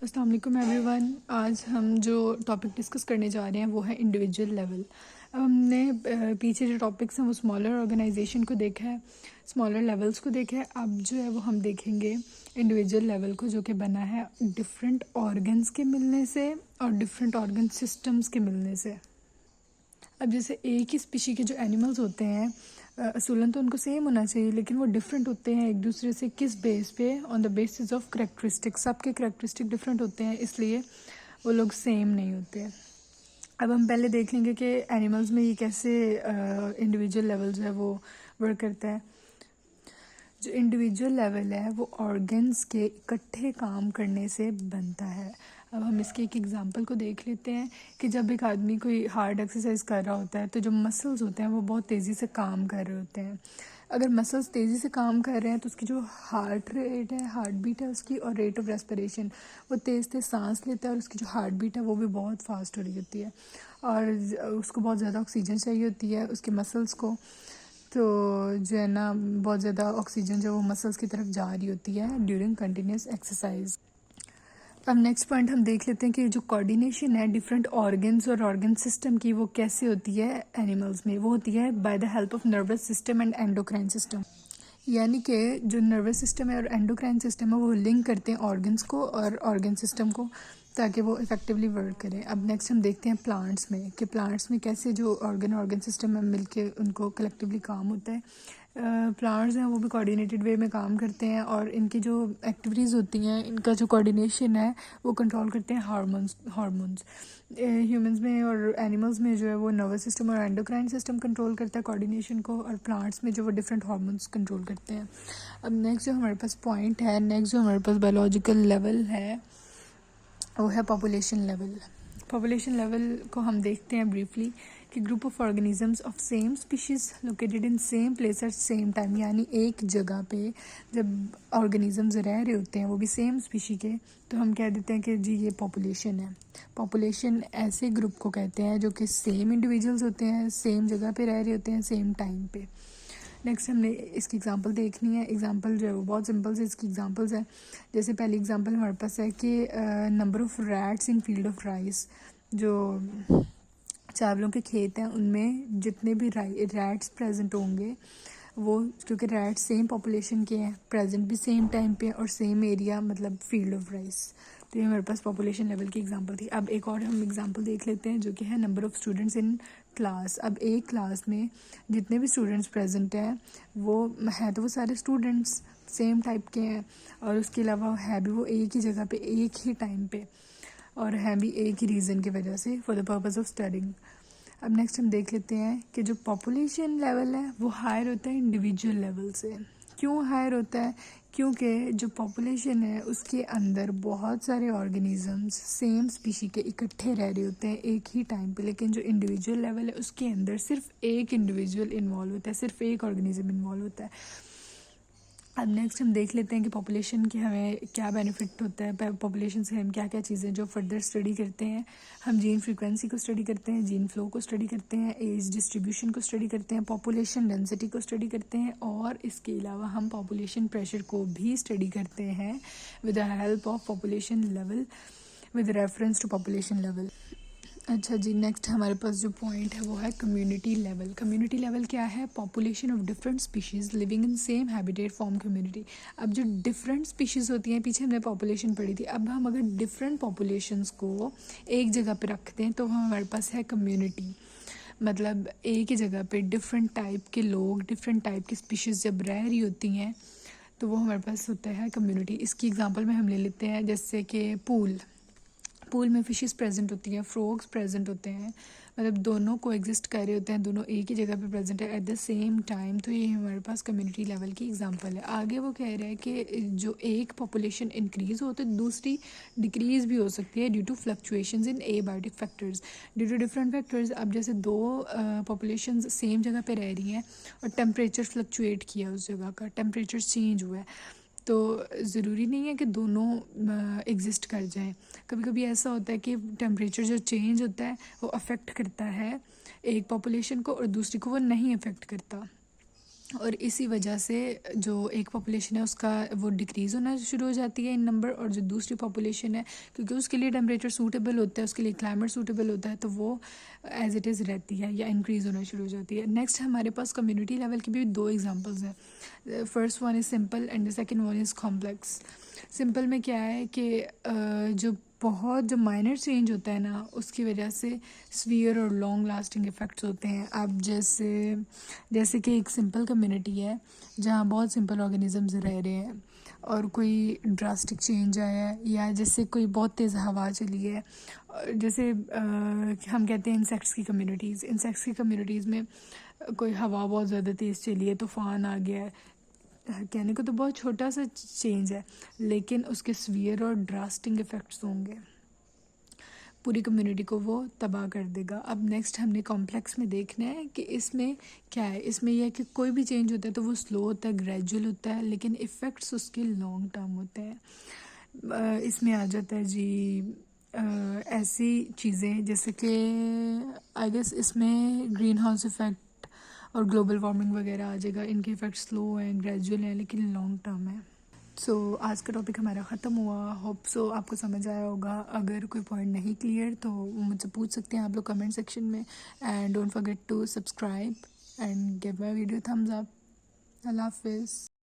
अस्सलाम वालेकुम एवरीवन। आज हम जो टॉपिक डिस्कस करने जा रहे हैं वो है इंडिविजुअल लेवल। अब हमने पीछे जो टॉपिक्स हैं वो स्मॉलर ऑर्गेनाइजेशन को देखा है, स्मॉलर लेवल्स को देखा है। अब जो है वो हम देखेंगे इंडिविजुअल लेवल को, जो कि बना है डिफरेंट ऑर्गन्स के मिलने से और डिफरेंट ऑर्गन सिस्टम्स के मिलने से। अब जैसे एक ही स्पीशी के जो एनिमल्स होते हैं असूलन तो उनको सेम होना चाहिए, लेकिन वो डिफरेंट होते हैं एक दूसरे से। किस बेस पे? On the basis of characteristics. सबके करेक्टरिस्टिक डिफरेंट होते हैं, इसलिए वो लोग सेम नहीं होते। अब हम पहले देख लेंगे कि एनिमल्स में ये कैसे इंडिविजुअल लेवल जो है वो वर्क करता है। जो इंडिविजुअल लेवल है वो ऑर्गन्स के इकट्ठे काम करने से बनता है। अब हम इसके एक एग्जांपल को देख लेते हैं कि जब एक आदमी कोई हार्ड एक्सरसाइज कर रहा होता है तो जो मसल्स होते हैं वो बहुत तेज़ी से काम कर रहे होते हैं। अगर मसल्स तेज़ी से काम कर रहे हैं तो उसकी जो हार्ट रेट है, हार्ट बीट है उसकी, और रेट ऑफ रेस्पिरेशन, वो तेज़ तेज़ सांस लेता है और उसकी जो हार्ट बीट है वो भी बहुत फास्ट हो रही होती है, और उसको बहुत ज़्यादा ऑक्सीजन चाहिए होती है उसके मसल्स को। तो जो है ना बहुत ज़्यादा ऑक्सीजन जो वो मसल्स की तरफ जा रही होती है ड्यूरिंग कंटिन्यूस एक्सरसाइज। अब नेक्स्ट पॉइंट हम देख लेते हैं कि जो कोऑर्डिनेशन है डिफरेंट ऑर्गन्स और ऑर्गन सिस्टम की, वो कैसे होती है एनिमल्स में। वो होती है by the help of nervous system and endocrine system. यानी कि जो नर्वस सिस्टम है और एंडोक्राइन सिस्टम है वो लिंक करते हैं ऑर्गन्स को और ऑर्गन सिस्टम को, ताकि वो इफेक्टिवली वर्क करें। अब नेक्स्ट हम देखते हैं प्लांट्स में कि प्लांट्स में कैसे जो ऑर्गन सिस्टम में मिलके उनको कलेक्टिवली काम होता है। प्लांट्स हैं वो भी कोऑर्डिनेटेड वे में काम करते हैं, और इनकी जो एक्टिविटीज़ होती हैं, इनका जो कोऑर्डिनेशन है वो कंट्रोल करते हैं हार्मोन्स। ह्यूमंस में और एनिमल्स में जो है वो नर्वस सिस्टम और एंडोक्राइन सिस्टम कंट्रोल करता है कोऑर्डिनेशन को, और प्लांट्स में जो वो डिफरेंट हार्मोन्स कंट्रोल करते हैं। अब नेक्स्ट जो हमारे पास पॉइंट है, नेक्स्ट जो हमारे पास बायोलॉजिकल लेवल है वो है पॉपुलेशन लेवल। पॉपुलेशन लेवल को हम देखते हैं ब्रीफली कि group of organisms of same species located in same place at same time. यानी एक जगह पे जब ऑर्गेनिजम्स रह रहे होते हैं वो भी सेम स्पीशी के, तो हम कह देते हैं कि जी ये पॉपुलेशन है। पॉपुलेशन ऐसे ग्रुप को कहते हैं जो कि सेम इंडिविजुअल्स होते हैं, सेम जगह पे रह रहे होते हैं, सेम टाइम पे। नेक्स्ट हमने इसकी एग्जांपल देखनी है। एग्जांपल जो है वो बहुत सिंपल से इसकी एग्जांपल्स है। जैसे पहली एग्जांपल हमारे पास है कि number of rats in field of rice. जो चावलों के खेत हैं उनमें जितने भी रैट्स प्रेजेंट होंगे, वो क्योंकि रैट्स सेम पॉपुलेशन के हैं, प्रेजेंट भी सेम टाइम पे और सेम एरिया, मतलब फील्ड ऑफ राइस। तो ये हमारे पास पॉपुलेशन लेवल की एग्जांपल थी। अब एक और हम एग्जांपल देख लेते हैं जो कि है number of students in class. अब एक क्लास में जितने भी स्टूडेंट्स प्रेजेंट हैं वो है तो वो सारे स्टूडेंट्स सेम टाइप के हैं, और उसके अलावा है भी वो एक ही जगह पे एक ही टाइम पे, और है भी एक ही रीज़न की वजह से, for the purpose of studying. अब नेक्स्ट हम देख लेते हैं कि जो पॉपुलेशन लेवल है वो हायर होता है इंडिविजुअल लेवल से। क्यों हायर होता है? क्योंकि जो पॉपुलेशन है उसके अंदर बहुत सारे ऑर्गेनिजम्स सेम स्पीशी के इकट्ठे रह रहे होते हैं एक ही टाइम पे, लेकिन जो इंडिविजुअल लेवल है उसके अंदर सिर्फ एक इंडिविजुअल इन्वॉल्व होता है, सिर्फ एक ऑर्गेनिज्म इन्वॉल्व होता है। अब नेक्स्ट हम देख लेते हैं कि पॉपुलेशन के हमें क्या बेनिफिट होता है, पॉपुलेशन से हम क्या क्या चीज़ें जो फर्दर स्टडी करते हैं। हम जीन फ्रीक्वेंसी को स्टडी करते हैं, जीन फ्लो को स्टडी करते हैं, एज डिस्ट्रीब्यूशन को स्टडी करते हैं, पॉपुलेशन डेंसिटी को स्टडी करते हैं, और इसके अलावा हम पॉपुलेशन प्रेशर को भी स्टडी करते हैं with the help of population level, with reference to population level. अच्छा जी, नेक्स्ट हमारे पास जो पॉइंट है वो है कम्युनिटी लेवल। कम्युनिटी लेवल क्या है? Population of different species living in same habitat form community. अब जो डिफरेंट स्पीशीज़ होती हैं, पीछे हमने पॉपुलेशन पढ़ी थी, अब हम अगर डिफरेंट पॉपुलेशंस को एक जगह पे रखते हैं तो हमारे पास है कम्युनिटी। मतलब एक ही जगह पे डिफरेंट टाइप के लोग, डिफरेंट टाइप की स्पीशीज़ जब रह रही होती हैं तो वो हमारे पास होता है कम्युनिटी। इसकी एग्जांपल में हम ले लेते हैं जैसे कि पूल में फिशेस प्रेजेंट होती हैं, फ्रॉग्स प्रेजेंट होते हैं, मतलब दोनों को एग्जिस्ट कर रहे होते हैं, दोनों एक ही जगह पे प्रेजेंट है एट द सेम टाइम। तो ये हमारे पास कम्युनिटी लेवल की एग्जांपल है। आगे वो कह रहे हैं कि जो एक पॉपुलेशन इंक्रीज़ हो तो दूसरी डिक्रीज़ भी हो सकती है due to fluctuations in abiotic factors, due to different factors. अब जैसे दो पॉपुलेशंस सेम जगह पे रह रही हैं और टेम्परेचर फ्लक्चुएट किया, उस जगह का टेम्परेचर चेंज हुआ है, तो ज़रूरी नहीं है कि दोनों एग्जिस्ट कर जाएं। कभी कभी ऐसा होता है कि टेम्परेचर जो चेंज होता है वो अफेक्ट करता है एक पॉपुलेशन को और दूसरी को वो नहीं अफेक्ट करता। और इसी वजह से जो एक पॉपुलेशन है उसका वो डिक्रीज़ होना शुरू हो जाती है इन नंबर, और जो दूसरी पॉपुलेशन है क्योंकि उसके लिए टेम्परेचर सूटेबल होता है, उसके लिए क्लाइमेट सूटेबल होता है, तो वो एज इट इज़ रहती है या इंक्रीज़ होना शुरू हो जाती है। नेक्स्ट हमारे पास कम्युनिटी लेवल की भी दो एग्जांपल्स हैं। First one is simple and the second one is complex. Simple में क्या है कि जो माइनर चेंज होता है ना, उसकी वजह से स्फीयर और लॉन्ग लास्टिंग इफ़ेक्ट्स होते हैं। अब जैसे कि एक सिंपल कम्युनिटी है जहाँ बहुत सिंपल ऑर्गेनिजम्स रह रहे हैं और कोई ड्रास्टिक चेंज आया है, या जैसे कोई बहुत तेज़ हवा चली है, जैसे हम कहते हैं इंसेक्ट्स की कम्युनिटीज़ में कोई हवा बहुत ज़्यादा तेज़ चली है, तूफ़ान आ गया है, कहने को तो बहुत छोटा सा चेंज है लेकिन उसके स्वीयर और ड्रास्टिक इफ़ेक्ट्स होंगे, पूरी कम्युनिटी को वो तबाह कर देगा। अब नेक्स्ट हमने कॉम्प्लेक्स में देखना है कि इसमें क्या है। इसमें यह है कि कोई भी चेंज होता है तो वो स्लो होता है, ग्रेजुअल होता है, लेकिन इफ़ेक्ट्स उसके लॉन्ग टर्म होते हैं। इसमें आ जाता है जी ऐसी चीज़ें जैसे कि आई गेस इसमें ग्रीन हाउस इफ़ेक्ट और ग्लोबल वार्मिंग वगैरह आ जाएगा। इनके इफ़ेक्ट स्लो हैं, ग्रेजुअल हैं, लेकिन लॉन्ग टर्म है। आज का टॉपिक हमारा ख़त्म हुआ। होप आपको समझ आया होगा। अगर कोई पॉइंट नहीं क्लियर तो मुझसे पूछ सकते हैं आप लोग कमेंट सेक्शन में। And don't forget to subscribe and give my video thumbs up. अल्लाह हाफिज़।